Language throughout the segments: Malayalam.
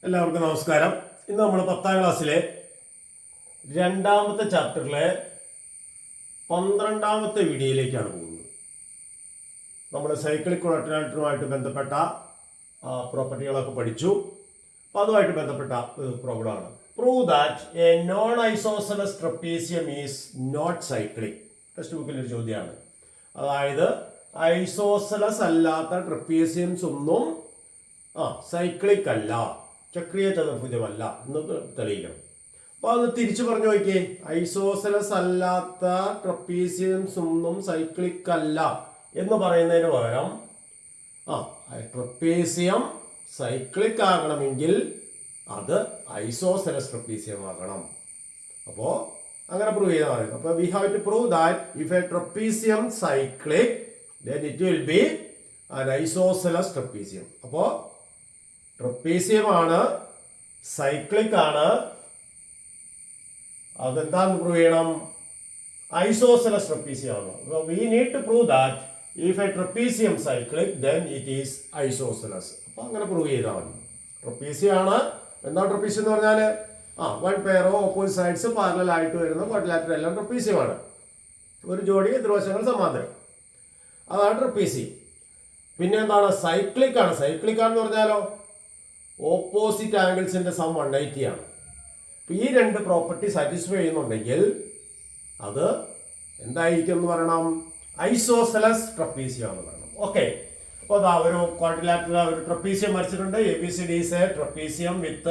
എല്ലാവർക്കും നമസ്കാരം. ഇന്ന് നമ്മൾ 10ാം ക്ലാസ്സിലെ രണ്ടാമത്തെ ചാപ്റ്ററിലെ 12ാമത്തെ വീഡിയോയിലേക്കാണ് പോകുന്നത്. നമ്മൾ സൈക്ലിക് കോർഡിനേറ്ററുമായിട്ട് ബന്ധപ്പെട്ട പ്രോപ്പർട്ടികളൊക്കെ പഠിച്ചു. അപ്പോൾ അതുമായിട്ട് ബന്ധപ്പെട്ട ഒരു പ്രോബ്ലമാണ്. Prove that a non isosceles trapezium is not cyclic. Text ബുക്കിലൊരു ചോദ്യമാണ്. അതായത് ഐസോസെലസ് അല്ലാത്ത ട്രപ്പീസിയംസ് ഒന്നും സൈക്ലിക് അല്ല, ചക്രീയ ചതുർഭുജമല്ല എന്ന് തെളിയിക്കണം. അപ്പോൾ അത് തിരിച്ചു പറഞ്ഞു നോക്കിയേ. ഐസോസെലസ് അല്ലാത്ത ട്രപ്പീസിയംസ് ഒന്നും സൈക്ലിക് അല്ല എന്ന് പറയുന്നതിന് പകരം ട്രപ്പീസിയം സൈക്ലിക് ആകണമെങ്കിൽ അത് ഐസോസെലസ് ട്രപ്പീസിയം ആകണം. അപ്പോൾ അങ്ങനെ പ്രൂവ് ചെയ്താൽ മതി. അപ്പോൾ we have to prove that if a trapezium cyclic then it will be an isosceles trapezium. അപ്പോൾ ട്രപ്പീസിയം ആണ്, സൈക്ലിക് ആണ്, അതെന്താന്ന് പ്രൂവ് ചെയ്യണം? ഐസോസെലസ് ട്രപ്പീസിയം ആണ്. We need to prove that if a trapezium cyclic then it is isosceles. അപ്പോൾ അങ്ങനെ പ്രൂവ് ചെയ്താൽ മതി. ട്രപ്പീസിയം ആണ്. എന്താ ട്രപ്പീസിയം എന്ന് പറഞ്ഞാൽ one pair of opposite sides parallel ആയിട്ട് വരുന്ന ക്വാഡ്രിലാറ്ററൽ എല്ലാം ട്രപ്പീസിയമാണ്. ഒരു ജോഡി എതിർവശങ്ങൾ സമാന്തരം, അതാണ് ട്രപ്പീസിയം. പിന്നെ എന്താണ്? സൈക്ലിക് ആണ്. സൈക്ലിക് ആണെന്ന് പറഞ്ഞാലോ ഓപ്പോസിറ്റ് ആംഗിൾസിന്റെ സം 180 ആണ്. അപ്പോൾ ഈ രണ്ട് പ്രോപ്പർട്ടി സാറ്റിസ്ഫൈ ചെയ്യുന്നുണ്ടെങ്കിൽ അത് എന്തായിരിക്കും എന്ന് പറയണം? ഐസോസെലസ് ട്രപ്പീസിയം എന്ന് പറയണം. ഓക്കെ. അപ്പോൾ അതാ ഒരു ക്വാഡ്രിലാറ്ററൽ ഒരു ട്രപ്പീസിയം വരച്ചിട്ടുണ്ട്. ABCD is a trapezium with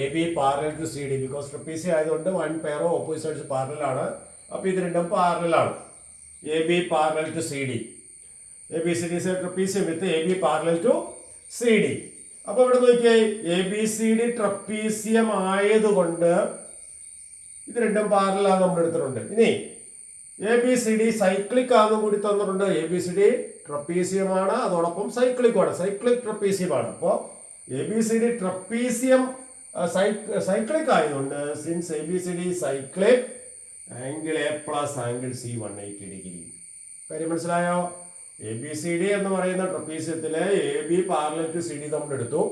AB parallel to CD. Because trapezium ആയതുകൊണ്ട് one pair of opposite sides parallel ആണ്. അപ്പോൾ ഇത് രണ്ടും പാരലൽ ആണ്. AB parallel to CD. ABCD is a trapezium with AB parallel to CD. അപ്പോൾ ഇവിടെ നോക്കിയേ, ABCD ട്രപ്പീസിയം ആയതുകൊണ്ട് ഇത് രണ്ടും പാരലലാണ് നമ്മൾ എടുത്തിട്ടുണ്ട്. ഇനി ABCD സൈക്ലിക് ആണെന്നും കൂടി തന്നിട്ടുണ്ട്. ABCD ട്രപ്പീസിയമാണ്, അതോടൊപ്പം സൈക്ലിക്കുമാണ്, സൈക്ലിക് ട്രപ്പീസിയമാണ്. അപ്പോൾ ABCD ട്രപ്പീസിയം സൈക്ലിക് ആയതുകൊണ്ട് since ABCD cyclic angle A plus angle C 180 degree. കാര്യം മനസ്സിലായോ? ABCD എന്ന് പറയുന്ന ട്രപ്പീസിയത്തിലെ AB പാരലൽ ടു CD നമ്മൾ എടുത്തു.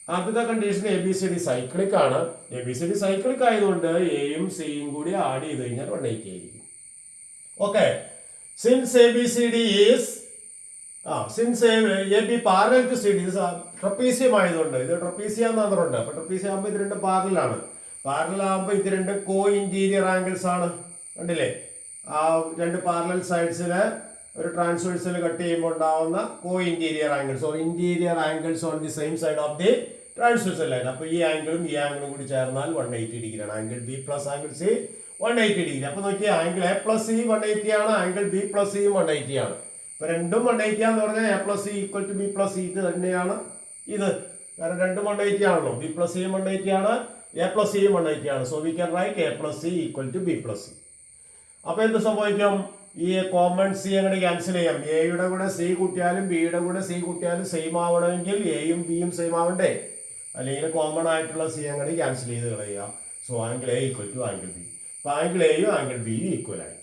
ആദ്യത്തെ കണ്ടീഷൻ ABCD സൈക്ലിക് ആണ്. ABCD സൈക്ലിക് ആയതുകൊണ്ട് എയും സിയും കൂടി ആഡ് ചെയ്ത് കഴിഞ്ഞാൽ 180 ആയിരിക്കും. Okay. Since ABCD is since AB parallel to CD trapezium ആയതുകൊണ്ട് ഇത് ട്രപ്പീസിയം തന്നിട്ടുണ്ട്. അപ്പോൾ ട്രപ്പീസിയം ആകുമ്പോൾ ഇത് രണ്ടും പാരലലാണ്. പാരലാകുമ്പോൾ ഇത് രണ്ട് കോ ഇന്റീരിയർ ആംഗിൾസ് ആണ്. കണ്ടില്ലേ? ആ രണ്ട് പാരലൽ സൈഡ്സിന് ഒരു ട്രാൻസ്വേഴ്സിൽ കട്ട് ചെയ്യുമ്പോൾ ഉണ്ടാവുന്ന കോ interior angles or interior angles on the same side of the transversal line. അപ്പോൾ ഈ ആംഗിളും ഈ ആംഗിളും കൂടി ചേർന്നാൽ 180 ഡിഗ്രിയാണ്. Angle B plus angle C 180 degree. അപ്പോൾ നോക്കിയാൽ ആംഗിൾ A പ്ലസ് C 180 ആണ്, ആംഗിൾ B പ്ലസ് C 180 ആണ്. അപ്പോൾ രണ്ടും 180 ആണെന്ന് പറഞ്ഞാൽ A plus C equal to B plus C തന്നെയാണ് ഇത്. കാരണം രണ്ടും 180 ആണല്ലോ. B പ്ലസ് C 180 ആണ്, A പ്ലസ് C 180 ആണ്. So we can write A plus C equal to B plus C. അപ്പോൾ എന്ത് സംഭവിക്കും? ഈ കോമൺ സി അങ്ങോട്ട് ക്യാൻസൽ ചെയ്യാം. എയുടെ കൂടെ സി കൂട്ടിയാലും ബിയുടെ കൂടെ സി കൂട്ടിയാലും സെയിം ആവണമെങ്കിൽ എയും ബിയും സെയിം ആവണ്ടേ? അല്ലെങ്കിൽ കോമൺ ആയിട്ടുള്ള സി അങ്ങോട്ട് ക്യാൻസൽ ചെയ്ത് കളയുക. So angle A equal to angle B. അപ്പോൾ ആംഗിൾ എയും ആംഗിൾ ബിയും ഈക്വൽ ആയി.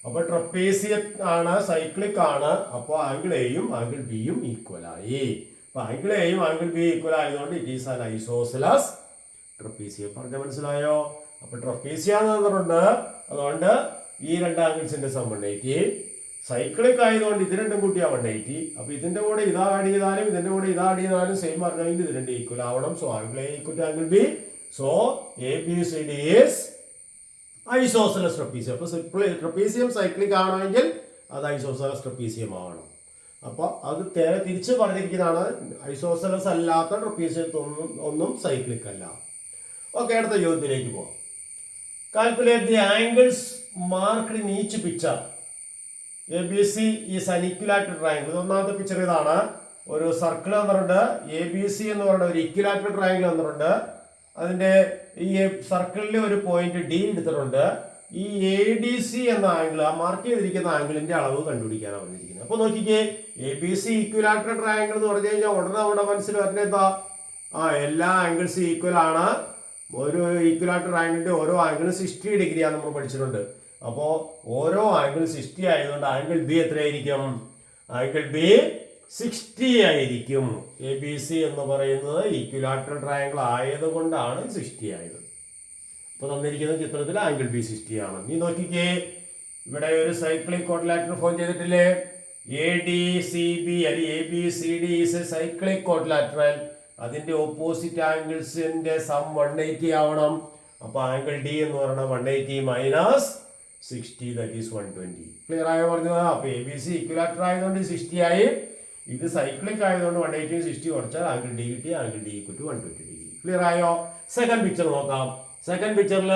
അപ്പോൾ ട്രപ്പീസിയം ആണ്, സൈക്ലിക് ആണ്. അപ്പോൾ ആംഗിൾ എയും ആംഗിൾ ബിയും ഈക്വൽ ആയി. അപ്പോൾ ആംഗിൾ എയും ആംഗിൾ ബി ഈക്വൽ ആയതുകൊണ്ട് it is an isosceles trapezium. പറഞ്ഞ മനസ്സിലായോ? അപ്പോൾ ട്രപ്പീസിയം തന്നിട്ടുണ്ട്, അതുകൊണ്ട് ഈ രണ്ട് ആംഗിൾസിന്റെ സം 180. സൈക്ലിക് ആയതുകൊണ്ട് ഇത് രണ്ടും കൂട്ടിയാ 180. അപ്പോൾ ഇതിന്റെ കൂടെ ഇതാ ആഡ് ചെയ്താലും ഇതിന്റെ കൂടെ ഇതാ ആഡ് ചെയ്താലും സെയിം പറഞ്ഞെങ്കിൽ ഇത് രണ്ടും ഈക്വൽ ആവണം. So angle A equal to angle B. So ABCD is isosceles trapezium. അപ്പോൾ ട്രപ്പീസിയം സൈക്ലിക് ആണെങ്കിൽ അത് ഐസോസെലസ് ട്രപ്പീസിയം ആവണം. അപ്പോൾ അത് തിരിച്ച് പറഞ്ഞിരിക്കുന്നതാണ്. ഐസോസെലസ് അല്ലാത്ത ട്രപ്പീസിയത്തൊന്നും ഒന്നും സൈക്ലിക് അല്ല. ഓക്കെ, അടുത്ത ചോദ്യത്തിലേക്ക് പോകാം. Calculate the angles marked in each picture. ABC is an equilateral triangle. ഒന്നാമത്തെ പിക്ചർ ഇതാണ്. ഒരു സർക്കിൾ തന്നിട്ടുണ്ട്. ABC എന്ന് പറയുന്ന ഒരു ഇക്വിലാറ്ററൽ ട്രയാങ്കിൾ തന്നിട്ടുണ്ട്. അതിന്റെ ഈ സർക്കിളിലെ ഒരു പോയിന്റ് D എടുത്തിട്ടുണ്ട്. ഈ ADC എന്ന ആംഗിൾ, ആ മാർക്ക് ചെയ്തിരിക്കുന്ന ആംഗിളിന്റെ അളവ് കണ്ടുപിടിക്കാനാണ് പറഞ്ഞിരിക്കുന്നത്. അപ്പോൾ നോക്കിക്കേ, ABC ഇക്വിലാറ്ററൽ ട്രയാങ്കിൾ എന്ന് പറഞ്ഞു കഴിഞ്ഞാൽ ഉടനെ നമ്മുടെ മനസ്സിൽ വരുന്നത് എന്താ? എല്ലാ ആംഗിൾസും ഈക്വൽ ആണ്. ഒരു ഈക്വലാറ്ററൽ ആംഗിളിന്റെ ഓരോ ആംഗിളും 60 ഡിഗ്രിയാണ് നമ്മൾ പഠിച്ചിട്ടുണ്ട്. അപ്പോൾ ഓരോ ആംഗിൾ 60 ആയതുകൊണ്ട് ആംഗിൾ ബി എത്രയായിരിക്കും? ആംഗിൾ ബി 60 ആയിരിക്കും. ABC എന്ന് പറയുന്നത് ഈക്വിലാറ്ററൽ ട്രയാങ്കിൾ ആയതുകൊണ്ടാണ് 60 ആയത്. അപ്പോൾ തന്നിരിക്കുന്ന ചിത്രത്തിൽ ആംഗിൾ ബി 60 ആണ്. നീ നോക്കിക്കേ, ഇവിടെ ഒരു സൈക്ലിക് ക്വാഡ്രിലാറ്ററൽ ഫോം ചെയ്തിട്ടില്ലേ? ADCB അല്ലെങ്കിൽ ABCD is A cyclic quadrilateral. അതിന്റെ ഓപ്പോസിറ്റ് ആംഗിൾസിന്റെ സം 180 ആവണം. അപ്പൊ ആംഗിൾ ഡി എന്ന് പറയുന്നത് 180 മൈനസ് 60, ദാറ്റ് ഈസ് 120. ക്ലിയർ ആയോ പറഞ്ഞത്? അപ്പൊ ABC ഈക്വിലാറ്ററൽ ആയതുകൊണ്ട് 60 ആയി. ഇത് സൈക്ലിക് ആയതുകൊണ്ട് 180 60 കുറച്ചാൽ ആംഗിൾ ഡി കിട്ടി. Angle D equal to 120 degree. Clear ആയോ? സെക്കൻഡ് പിക്ചർ നോക്കാം. സെക്കൻഡ് പിക്ചറിൽ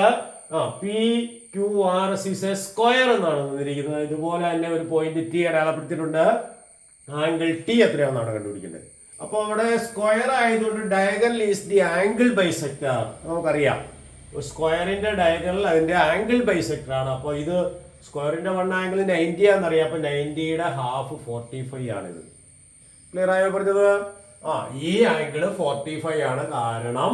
PQRS is a സ്ക്വയർ എന്നാണ് തന്നിരിക്കുന്നത്. ഇതുപോലെ തന്നെ ഒരു പോയിന്റ് ടി അടയാളപ്പെടുത്തിയിട്ടുണ്ട്. ആംഗിൾ ടി എത്രയാണെന്നാണ് കണ്ടുപിടിക്കേണ്ടത്. അപ്പോൾ അവിടെ സ്ക്വയർ ആയതുകൊണ്ട് diagonal is the angle bisector. നമുക്കറിയാം സ്ക്വയറിന്റെ ഡയഗണൽ അതിന്റെ ആംഗിൾ ബൈസെക്ടർ ആണ്. അപ്പോൾ ഇത് സ്ക്വയറിന്റെ 1 ആംഗിൾ 90 ആണെന്നറിയാം. അപ്പൊ 90യുടെ ഹാഫ് 45 ആണിത്. ക്ലിയർ ആയോ പറഞ്ഞത്? ഈ ആംഗിൾ 45 ആണ്. കാരണം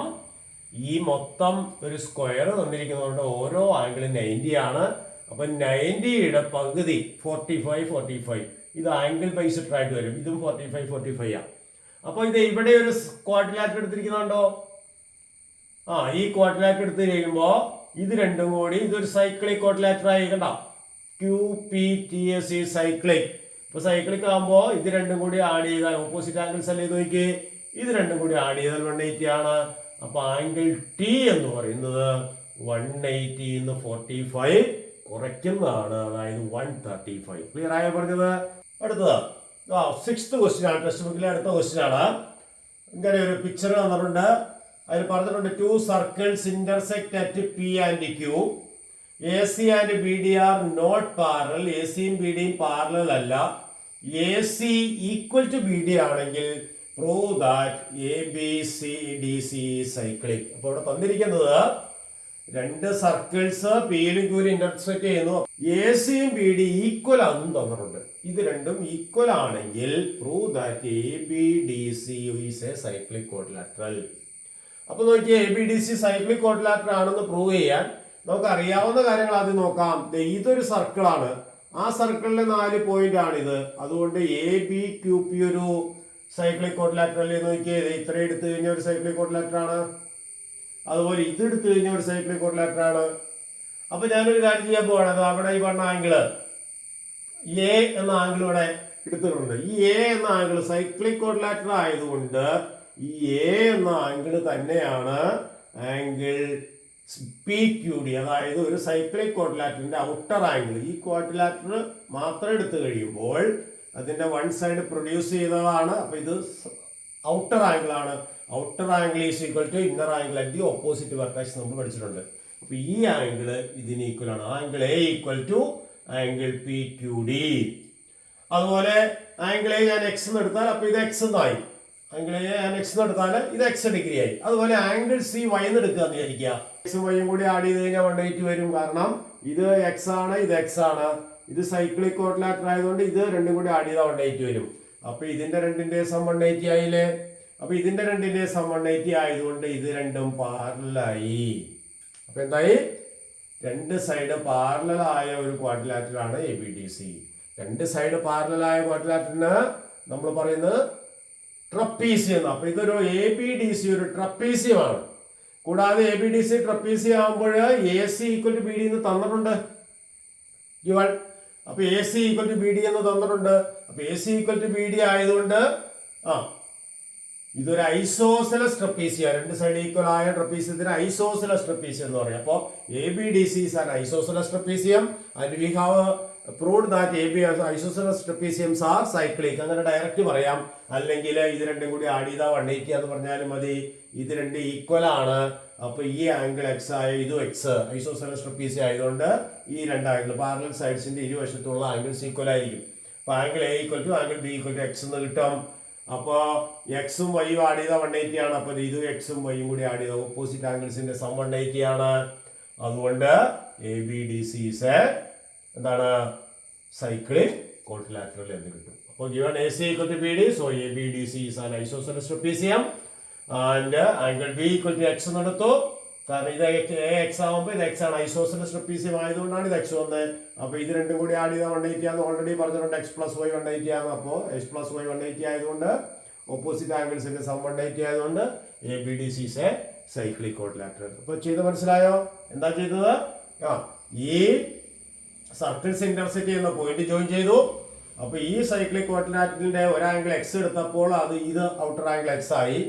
ഈ മൊത്തം ഒരു സ്ക്വയർ തന്നിരിക്കുന്നതുകൊണ്ട് ഓരോ ആംഗിളും 90 ആണ്. അപ്പൊ 90യുടെ പകുതി 45 ഇത് ആംഗിൾ ബൈസെക്ടർ ആയിട്ട് വരും. ഇതും 45 ആണ്. അപ്പൊ ഇത് ഇവിടെ ഒരു ക്വാഡ്രിലാറ്റർ എടുത്തിരിക്കുന്നുണ്ടോ? ഈ ക്വാഡ്രിലാറ്റർ എടുത്ത് കഴിയുമ്പോ ഇത് രണ്ടും കൂടി ഇതൊരു സൈക്ലിക് ക്വാഡ്രിലാറ്റർ ആയി. കണ്ട, QPTS സൈക്ലിക്. ഇപ്പൊ സൈക്ലിക് ആകുമ്പോ ഇത് രണ്ടും കൂടി ആഡ് ചെയ്താൽ ഓപ്പോസിറ്റ് ആംഗിൾസ് അല്ലേ ഇത് നോക്കി, ഇത് രണ്ടും കൂടി ആഡ് ചെയ്താൽ 180 ആണ്. അപ്പൊ ആംഗിൾ ടി എന്ന് പറയുന്നത് 180 45 കുറയ്ക്കുന്നതാണ്, അതായത് 135. ക്ലിയർ ആയോ പറഞ്ഞത്? അടുത്തത് 6th ക്വസ്റ്റ്യൻ ആണ്. ടെക്സ്റ്റ് ബുക്കിലെ അടുത്ത ക്വസ്റ്റ്യൻ ആണ്. ഇങ്ങനെ ഒരു പിക്ചർ തന്നിട്ടുണ്ട്. അതിൽ പറഞ്ഞിട്ടുണ്ട് 2 circles intersect at P and Q. AC and BD are not parallel. ACയും BDയും പാരലൽ അല്ല. AC ഈക്വൽ ടു BD ആണെങ്കിൽ പ്രൂവ് ദാറ്റ് ABCDC സൈക്ലിക്. അപ്പോൾ ഇവിടെ തന്നിരിക്കുന്നത് 2 സർക്കിൾസ് പിയിലും ക്യൂലും ഇന്റർസെക്ട് ചെയ്യുന്നു. ACയും BD ഈക്വൽ ആണെന്നും തന്നിട്ടുണ്ട്. ഇത് രണ്ടും ഈക്വൽ ആണെങ്കിൽ prove that ABDC is A cyclic quadrilateral. അപ്പൊ നോക്കിയേ, ABDC സൈക്ലിക് ക്വാഡ്രിലാറ്ററൽ ആണെന്ന് പ്രൂവ് ചെയ്യാൻ നമുക്ക് അറിയാവുന്ന കാര്യങ്ങൾ ആദ്യം നോക്കാം. ഇതൊരു സർക്കിളാണ്. ആ സർക്കിളിലെ 4 പോയിന്റ് ആണിത്. അതുകൊണ്ട് ABQP ഒരു സൈക്ലിക് ക്വാഡ്രിലാറ്ററൽ. നോക്കിയത് ഇത്ര എടുത്തു കഴിഞ്ഞ ഒരു സൈക്ലിക് ക്വാഡ്രിലാറ്ററൽ ആണ്. അതുപോലെ ഇത് എടുത്തു കഴിഞ്ഞ ഒരു സൈക്ലിക് ക്വാഡ്രിലാറ്ററൽ ആണ്. അപ്പൊ ഞാനൊരു കാര്യം ചെയ്യാൻ പോവാണ്. അത് അവിടെ ഈ പറഞ്ഞ ആംഗിള് A എന്ന ആംഗിൾ ഇവിടെ എടുത്തിട്ടുണ്ട്. ഈ A എന്ന ആംഗിൾ സൈക്ലിക് ക്വാഡ്രിലാറ്ററൽ ആയതുകൊണ്ട് ഈ A എന്ന ആംഗിൾ തന്നെയാണ് ആംഗിൾ PQD. അതായത് ഒരു സൈക്ലിക് ക്വാഡ്രിലാറ്ററിന്റെ ഔട്ടർ ആംഗിൾ. ഈ ക്വാഡ്രിലാറ്റർ മാത്രം എടുത്തു കഴിയുമ്പോൾ അതിന്റെ 1 സൈഡ് പ്രൊഡ്യൂസ് ചെയ്തതാണ്. അപ്പൊ ഇത് ഔട്ടർ ആംഗിൾ ആണ്. Outer angle is equal to inner angle at the opposite vertex നമ്മൾ പഠിച്ചിട്ടുണ്ട്. അപ്പൊ ഈ ആംഗിൾ ഇതിന് ഈക്വൽ ആണ്. Angle A equal to angle PQD. അതുപോലെ ആംഗിൾ A ഞാൻ X എന്ന് എടുത്താൽ അപ്പൊ ഇത് X എന്നായി. ആംഗിൾ A ഞാൻ X എന്ന് എടുത്താൽ ഇത് X ഡിഗ്രി ആയി. അതുപോലെ ആംഗിൾ C Y എന്ന് എടുക്കുക എന്ന് വിചാരിക്കുക. X ഉം Y ഉം കൂടി ആഡ് ചെയ്ത് കഴിഞ്ഞാൽ 180 വരും. കാരണം ഇത് X ആണ്, ഇത് X ആണ്. ഇത് സൈക്ലിക് ക്വാഡ്രിലാറ്ററൽ ആയതുകൊണ്ട് ഇത് രണ്ടും കൂടി ആഡ് ചെയ്താൽ 180 വരും. അപ്പൊ ഇതിന്റെ രണ്ടിന്റെ സം 180 ആയില്ലേ? അപ്പൊ ഇതിന്റെ രണ്ടിന്റെ സം 180 ആയതുകൊണ്ട് ഇത് രണ്ടും പാരലലായി. അപ്പൊ എന്തായി? 2 സൈഡ് പാരലലായ ഒരു ക്വാഡ്രിലാറ്ററൽ ആണ് ABDC. 2 സൈഡ് പാരലലായ ക്വാഡ്രിലാറ്ററിന് നമ്മൾ പറയുന്നത് ട്രപ്പീസിയം. അപ്പൊ ഇതൊരു ABDC ഒരു ട്രപ്പീസിയമാണ്. കൂടാതെ ABDC ട്രപ്പീസിയം ആകുമ്പോൾ AC ഈക്വൽ ടു BD എന്ന് തന്നിട്ടുണ്ട്. അപ്പൊ AC ഈക്വൽ ടു BD എന്ന് തന്നിട്ടുണ്ട്. അപ്പൊ AC ഈക്വൽ ടു BD ആയതുകൊണ്ട് ഇതൊരു ഐസോസെലസ് ട്രപ്പീസിയം. 2 സൈഡ് ഈക്വൽ ആയ ട്രപ്പീസിയത്തിന് ഐസോസെലസ് ട്രപ്പീസിയം എന്ന് പറയും. അപ്പോൾ ABDC is an isosceles trapezium and we have proved that isosceles trapeziums are cyclic. അങ്ങനെ ഡയറക്റ്റ് പറയാം. അല്ലെങ്കിൽ ഇത് രണ്ടും കൂടി ആഡ് ചെയ്താൽ 180 എന്ന് പറഞ്ഞാലും മതി. ഇത് രണ്ട് ഈക്വൽ ആണ്. അപ്പൊ ഈ ആംഗിൾ X ആയ ഇതും X ഐസോസെലസ് ട്രപ്പീസിയം ആയതുകൊണ്ട് ഈ 2 ആംഗിൾ പാരലൽ സൈഡ്സിന്റെ ഇരുവശത്തുള്ള ആംഗിൾസ് ഈക്വൽ ആയിരിക്കും. അപ്പൊ angle A equal to angle B equal to X എന്ന് കിട്ടും. അപ്പൊ എക്സും വൈയും ആഡ് ചെയ്താൽ 180 ആണ്. അപ്പൊ ഇതും എക്സും വൈയും കൂടി ആഡ് ചെയ്ത ഓപ്പോസിറ്റ് ആംഗിൾസിന്റെ സം 180 ആണ്. അതുകൊണ്ട് ABDC എന്താണ് സൈക്ലിക് ക്വാഡ്രിലാറ്ററൽ എന്ന് കിട്ടും. അപ്പോൾ given AC equal to BD, so ABDC is an isosceles trapezium and angle B equal to X എന്ന് എടുത്തു. കാരണം ഇത് എക്സ് ആകുമ്പോൾ ഇത് എക്സ് ആണ്, ഐസോസിലസ് ട്രപ്പീസിയം ആയതുകൊണ്ടാണ് ഇത് എക്സ് വന്നത്. അപ്പോൾ ഇത് രണ്ടും കൂടി ആഡ് ചെയ്താൽ 180 ആണെന്ന് ഓൾറെഡി പറഞ്ഞിട്ടുണ്ട്. എക്സ് പ്ലസ് വൈ 180 ആണ്. അപ്പോൾ എക്സ് പ്ലസ് വൈ 180 ആയതുകൊണ്ട് ഓപ്പോസിറ്റ് ആംഗിൾസിന്റെ സം 180 ആയതുകൊണ്ട് A B D C A cyclic quadrilateral. അപ്പോൾ ചെയ്ത് മനസ്സിലായോ? എന്താ ചെയ്തത്? ഈ സർക്കിൾസ് ഇന്റർസെക്ട് ചെയ്യുന്ന പോയിന്റ് ജോയിൻ ചെയ്തു. അപ്പോൾ ഈ സൈക്ലിക് ക്വാഡ്രിലാറ്ററലിന്റെ ഒരു ആംഗിൾ എക്സ് എടുത്തപ്പോൾ ഇത് ഔട്ടർ ആംഗിൾ എക്സ് ആയി.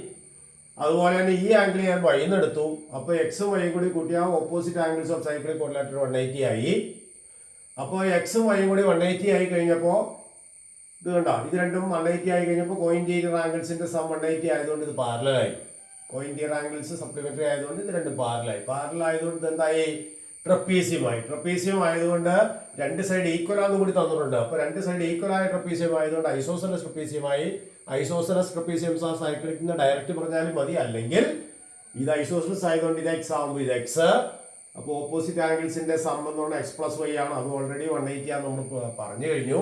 അതുപോലെ തന്നെ ഈ ആംഗിൾ ഞാൻ വൈന്ന് എടുത്തു. അപ്പോൾ എക്സും വൈയും കൂടി കൂട്ടിയാൽ opposite angles of cyclic quadrilateral 180 ആയി. അപ്പോൾ എക്സും വൈയും കൂടി 180 ആയി കഴിഞ്ഞപ്പോൾ ഇത് കണ്ടോ, ഇത് രണ്ടും 180 ആയി കഴിഞ്ഞപ്പോൾ കോയിൻറ്റീരിയർ ആംഗിൾസിന്റെ സം 180 ആയതുകൊണ്ട് ഇത് പാരലലായി. കോയിൻറ്റീരിയർ ആംഗിൾസ് സപ്ലിമെന്ററി ആയതുകൊണ്ട് ഇത് രണ്ടും പാരലായി. പാരലായതുകൊണ്ട് എന്തായി? ട്രപ്പീസിയമായി. ട്രപ്പീസിയം ആയതുകൊണ്ട് രണ്ട് സൈഡ് ഈക്വൽ ആണെന്ന് കൂടി തന്നിട്ടുണ്ട്. അപ്പോൾ രണ്ട് സൈഡ് ഈക്വൽ ആയ ട്രപ്പീസിയം ആയതുകൊണ്ട് ഐസോസെലസ് ട്രപ്പീസിയമായി. ഐസോസെലസ് ട്രപ്പീസിയംസ് ആർ സൈക്ലിക് എന്ന് ഡയറക്റ്റ് പറഞ്ഞാലും മതി. അല്ലെങ്കിൽ ഇത് ഐസോസെലസ് ആയതുകൊണ്ട് ഇത് എക്സ് ആകുമ്പോൾ ഇത് എക്സ്. അപ്പോൾ ഓപ്പോസിറ്റ് ആംഗിൾസിന്റെ സം എന്ന് പറഞ്ഞാൽ എക്സ് പ്ലസ് വൈ ആണ്. അത് ഓൾറെഡി 180 ആണ് നമ്മൾ പറഞ്ഞു കഴിഞ്ഞു.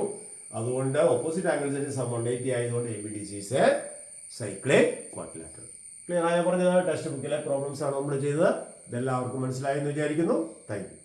അതുകൊണ്ട് ഓപ്പോസിറ്റ് ആംഗിൾസിന്റെ സം 180 ആയതുകൊണ്ട് A B D C A cyclic quadrilateral. Clear ആയ പറഞ്ഞത് ടെക്സ്റ്റ് ബുക്കിലെ പ്രോബ്ലംസ് ആണ് നമ്മൾ ചെയ്തത്. ഇതെല്ലാവർക്കും മനസ്സിലായെന്ന് വിചാരിക്കുന്നു. Thank you.